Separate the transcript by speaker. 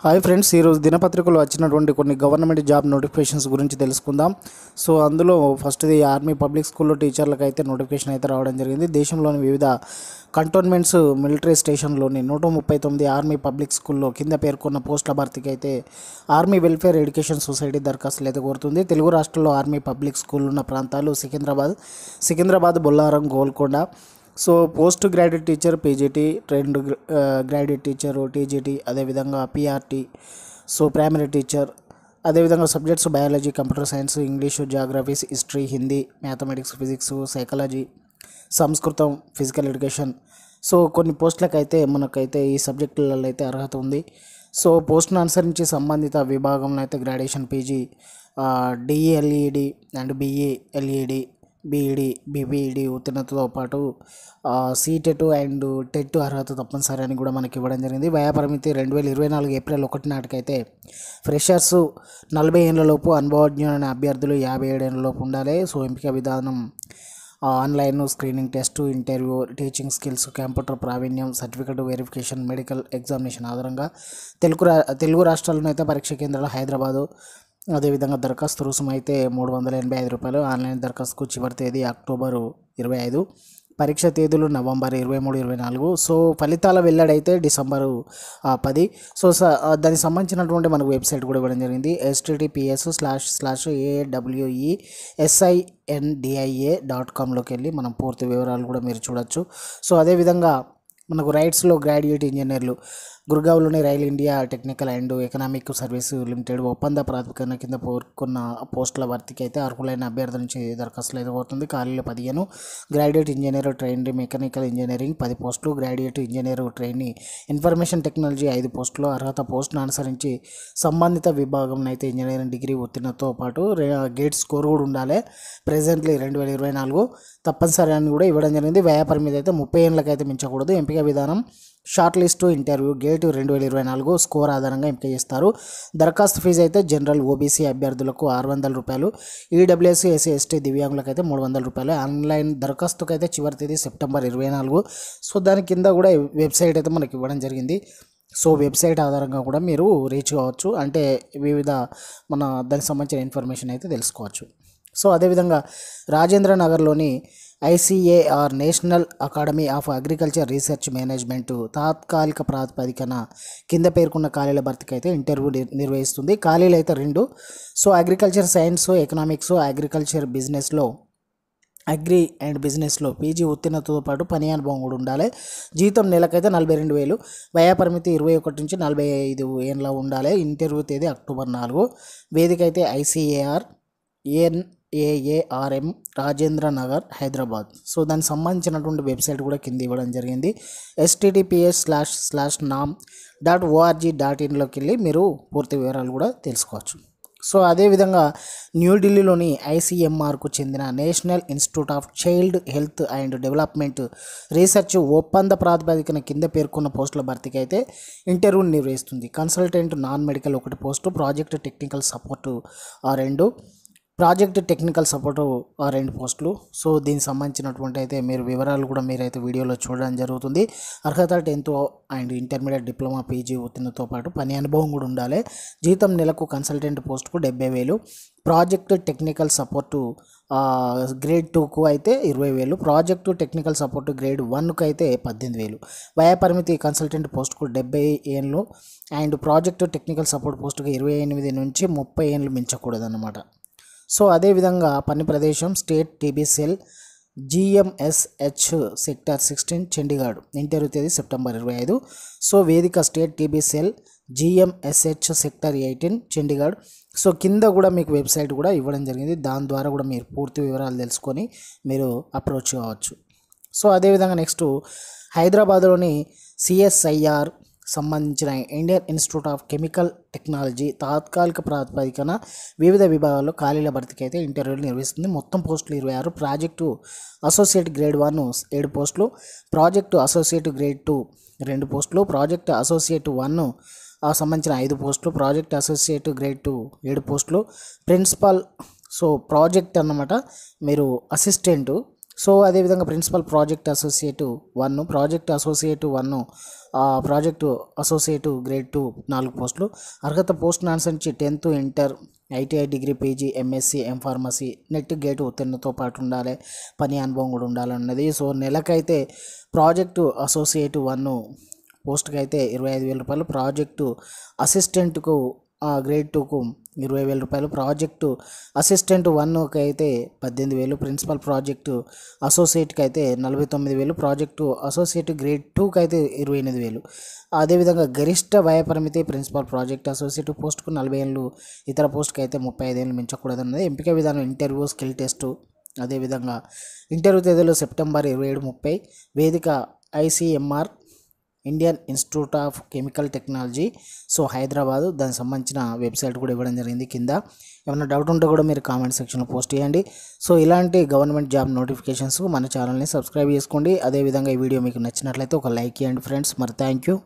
Speaker 1: Hi friends, ఈరోజు దినపత్రికలో వచ్చినటువంటి కొన్ని గవర్నమెంట్ జాబ్ నోటిఫికేషన్స్ గురించి తెలుసుకుందాం. సో అందులో ఫస్ట్ది ఆర్మీ పబ్లిక్ స్కూల్లో టీచర్లకు అయితే నోటిఫికేషన్ అయితే రావడం జరిగింది. దేశంలోని వివిధ కంటోన్మెంట్స్ మిలిటరీ స్టేషన్లోని 139 ఆర్మీ పబ్లిక్ స్కూల్లో కింద పేర్కొన్న పోస్టుల భర్తీకి అయితే ఆర్మీ వెల్ఫేర్ ఎడ్యుకేషన్ సొసైటీ దరఖాస్తులు అయితే కోరుతుంది. తెలుగు రాష్ట్రాల్లో ఆర్మీ పబ్లిక్ స్కూల్ ఉన్న ప్రాంతాలు Secunderabad, Bollaram, Golconda. So post graduate teacher PGT, trained graduate teacher TGT, అదేవిధంగా పీఆర్టీ, సో ప్రైమరీ టీచర్, అదేవిధంగా subjects biology, computer science, English, geographies, history, Hindi, mathematics, physics, psychology, సంస్కృతం, ఫిజికల్ ఎడ్యుకేషన్. సో కొన్ని పోస్టులకు అయితే మనకైతే ఈ సబ్జెక్టులలో అయితే అర్హత ఉంది. సో పోస్ట్ను అనుసరించి సంబంధిత విభాగంలో అయితే graduation, PG, DElEd and BElEd, BEd, BPEd ఉత్తీర్ణతతో పాటు సీటెట్ అండ్ టెట్ అర్హత తప్పనిసరి అని కూడా మనకి ఇవ్వడం జరిగింది. వయోపరిమితి 2024 ఏప్రిల్ 1 నాటికైతే ఫ్రెషర్స్ 40 ఏళ్లలోపు, అనుభవజ్ఞులైన అభ్యర్థులు 57 ఏళ్లలోపు ఉండాలి. సో ఎంపిక విధానం online screening test, interview, teaching skills, computer ప్రావీణ్యం, సర్టిఫికేట్ వెరిఫికేషన్, మెడికల్ ఎగ్జామినేషన్ ఆధారంగా తెలుగు రాష్ట్రాలను అయితే పరీక్ష కేంద్రాలు హైదరాబాదు. అదేవిధంగా దరఖాస్తు రుసుము అయితే ₹385. ఆన్లైన్ దరఖాస్తుకు చివరి తేదీ అక్టోబరు 25. పరీక్ష తేదీలు నవంబర్ 23, 24. సో ఫలితాల వెల్లడైతే డిసెంబరు 10. సో దానికి సంబంధించినటువంటి మనకు వెబ్సైట్ కూడా ఇవ్వడం జరిగింది. https://awesindia.comలోకి వెళ్ళి మనం పూర్తి వివరాలు కూడా మీరు చూడొచ్చు. సో అదేవిధంగా మనకు రైట్స్లో గ్రాడ్యుయేట్ ఇంజనీర్లు గుర్గావ్లోని rail India technical and economic service limited ఒప్పంద ప్రాతిపదికన కింద పేర్కొన్న పోస్టుల భర్తీకి అయితే అర్హులైన అభ్యర్థుల నుంచి దరఖాస్తులు అయితే కోరుతుంది. ఖాళీలు 15. Graduate engineer trained mechanical engineering 10 పోస్టులు, graduate engineer trainee information technology 5 పోస్టులు. అర్హత పోస్టును అనుసరించి సంబంధిత విభాగంలో అయితే ఇంజనీరింగ్ డిగ్రీ ఉత్తీర్ణతో పాటు గేట్ స్కోర్ కూడా ఉండాలి. ప్రెజెంట్లీ 2024 తప్పనిసరి అని కూడా ఇవ్వడం జరిగింది. వ్యయ పరిమితి అయితే 30 ఏళ్ళకి అయితే మించకూడదు. ఎంపిక విధానం short list, interview, gate 2024 score ఆధారంగా ఎంపిక చేస్తారు. దరఖాస్తు ఫీజు అయితే జనరల్ ఓబీసీ అభ్యర్థులకు ₹600, ఈడబ్ల్యూఎస్, ఎస్సీ, ఎస్టీ దివ్యాంగులకు అయితే ₹300. ఆన్లైన్ దరఖాస్తుకు అయితే చివరి తేదీ సెప్టెంబర్ 24. సో దాని కింద కూడా వెబ్సైట్ అయితే మనకి ఇవ్వడం జరిగింది. సో వెబ్సైట్ ఆధారంగా కూడా మీరు రీచ్ కావచ్చు, అంటే వివిధ దానికి సంబంధించిన ఇన్ఫర్మేషన్ అయితే తెలుసుకోవచ్చు. సో అదేవిధంగా రాజేంద్ర నగర్లోని ICAR national academy of agriculture research management తాత్కాలిక ప్రాతిపదికన కింద పేర్కొన్న ఖాళీల భర్తీకి అయితే ఇంటర్వ్యూ నిర్వహిస్తుంది. ఖాళీలు అయితే 2. So agriculture science, economics, agri and బిజినెస్లో పీజీ ఉత్తీర్ణతతో పాటు పని అనుభవం కూడా ఉండాలి. జీతం నెలకైతే 42,000. వయా పరిమితి 21 నుంచి 45 ఏళ్ళ ఉండాలి. ఇంటర్వ్యూ తేదీ అక్టోబర్ 4. వేదిక అయితే ICAR NAARM Rajendra Nagar, Hyderabad. So దానికి సంబంధించినటువంటి వెబ్సైట్ కూడా కింద ఇవ్వడం జరిగింది. https://nam.org.in లోకి వెళ్ళి మీరు పూర్తి వివరాలు కూడా తెలుసుకోవచ్చు. సో అదేవిధంగా న్యూఢిల్లీలోని ICMRకు చెందిన national institute of child health and development research ఒప్పంద ప్రాతిపదికన కింద పేర్కొన్న పోస్టుల భర్తీకి అయితే ఇంటర్వ్యూ నిర్వహిస్తుంది. Consultant non medical 1 post, project technical support 2 పోస్టులు. సో దీనికి సంబంధించినటువంటి అయితే మీరు వివరాలు కూడా మీరైతే వీడియోలో చూడడం జరుగుతుంది. అర్హత 10th and intermediate, diploma, PG ఉత్తీర్ణతో పాటు పని అనుభవం కూడా ఉండాలి. జీతం నెలకు కన్సల్టెంట్ పోస్టుకు 70,000. ప్రాజెక్ట్ టెక్నికల్ సపోర్టు గ్రేడ్ 2కు అయితే 20,000. ప్రాజెక్టు టెక్నికల్ సపోర్టు గ్రేడ్ 1కు అయితే 18,000. వయా పరిమితి కన్సల్టెంట్ పోస్టుకు 70 ఏళ్ళు అండ్ ప్రాజెక్టు టెక్నికల్ సపోర్ట్ పోస్టుకు 28 నుంచి 30 ఏళ్ళు మించకూడదన్నమాట. సో అదేవిధంగా పని ప్రదేశం state TB cell, GMSH sector 16 Chandigarh. Interview తేదీ సెప్టెంబర్ 25. సో వేదిక state TB cell, GMSH sector 18 Chandigarh. So కింద కూడా మీకు వెబ్సైట్ కూడా ఇవ్వడం జరిగింది. దాని ద్వారా కూడా మీరు పూర్తి వివరాలు తెలుసుకొని మీరు అప్రోచ్ కావచ్చు. సో అదేవిధంగా నెక్స్ట్ హైదరాబాద్లోని CSIR సంబంధించిన Indian institute of chemical technology తాత్కాలిక ప్రాతిపదికన వివిధ విభాగాల్లో ఖాళీల భర్తీకి అయితే ఇంటర్వ్యూలు నిర్వహిస్తుంది. మొత్తం పోస్టులు 26. ప్రాజెక్టు అసోసియేట్ గ్రేడ్ 1 7 పోస్టులు, ప్రాజెక్టు అసోసియేట్ గ్రేడ్ 2 2 పోస్టులు, ప్రాజెక్ట్ అసోసియేట్ 1 సంబంధించిన 5 పోస్టులు, ప్రాజెక్ట్ అసోసియేట్ గ్రేడ్ 2 7 పోస్టులు, ప్రిన్సిపల్. సో ప్రాజెక్ట్ అన్నమాట, మీరు అసిస్టెంటు సో అదేవిధంగా principal project associate 1, project associate grade 2 4 పోస్టులు. అర్హత పోస్ట్ అనుసరించి 10th inter, ITI degree, PG, MSc, M Pharmacy, NET GATE ఉత్తీర్ణతో పాటు ఉండాలి, పని అనుభవం కూడా ఉండాలన్నది. సో నెలకైతే ప్రాజెక్టు అసోసియేట్ 1 పోస్ట్కి అయితే 25,000 రూపాయలు, ప్రాజెక్టు అసిస్టెంట్కు గ్రేడ్ 2కు 20,000 రూపాయలు, ప్రాజెక్టు అసిస్టెంట్ 1కి అయితే 18,000, ప్రిన్సిపల్ ప్రాజెక్టు అసోసియేట్కి అయితే 49,000, ప్రాజెక్టు అసోసియేట్ గ్రేడ్ 2కి అయితే 28,000. అదేవిధంగా గరిష్ట వయపరిమితి ప్రిన్సిపల్ ప్రాజెక్ట్ అసోసియేట్ పోస్టుకు 40 ఏళ్ళు, ఇతర పోస్ట్కి అయితే 35 ఏళ్ళు మించకూడదు అన్నది. ఎంపిక విధానం ఇంటర్వ్యూ, స్కిల్ టెస్టు. అదేవిధంగా ఇంటర్వ్యూ తేదీలు సెప్టెంబర్ 27-30. వేదిక ICMR, Indian institute of chemical technology, so Hyderabad. దానికి సంబంధించిన వెబ్సైట్ కూడా ఇవ్వడం జరిగింది కింద. ఏమైనా డౌట్ ఉంటే కూడా మీరు కామెంట్ సెక్షన్లో పోస్ట్ చేయండి. సో ఇలాంటి గవర్నమెంట్ జాబ్ నోటిఫికేషన్స్ మన ఛానల్ని సబ్స్క్రైబ్ చేసుకోండి. అదేవిధంగా ఈ వీడియో మీకు నచ్చినట్లయితే ఒక లైక్ చేయండి ఫ్రెండ్స్. మరి థ్యాంక్ యూ.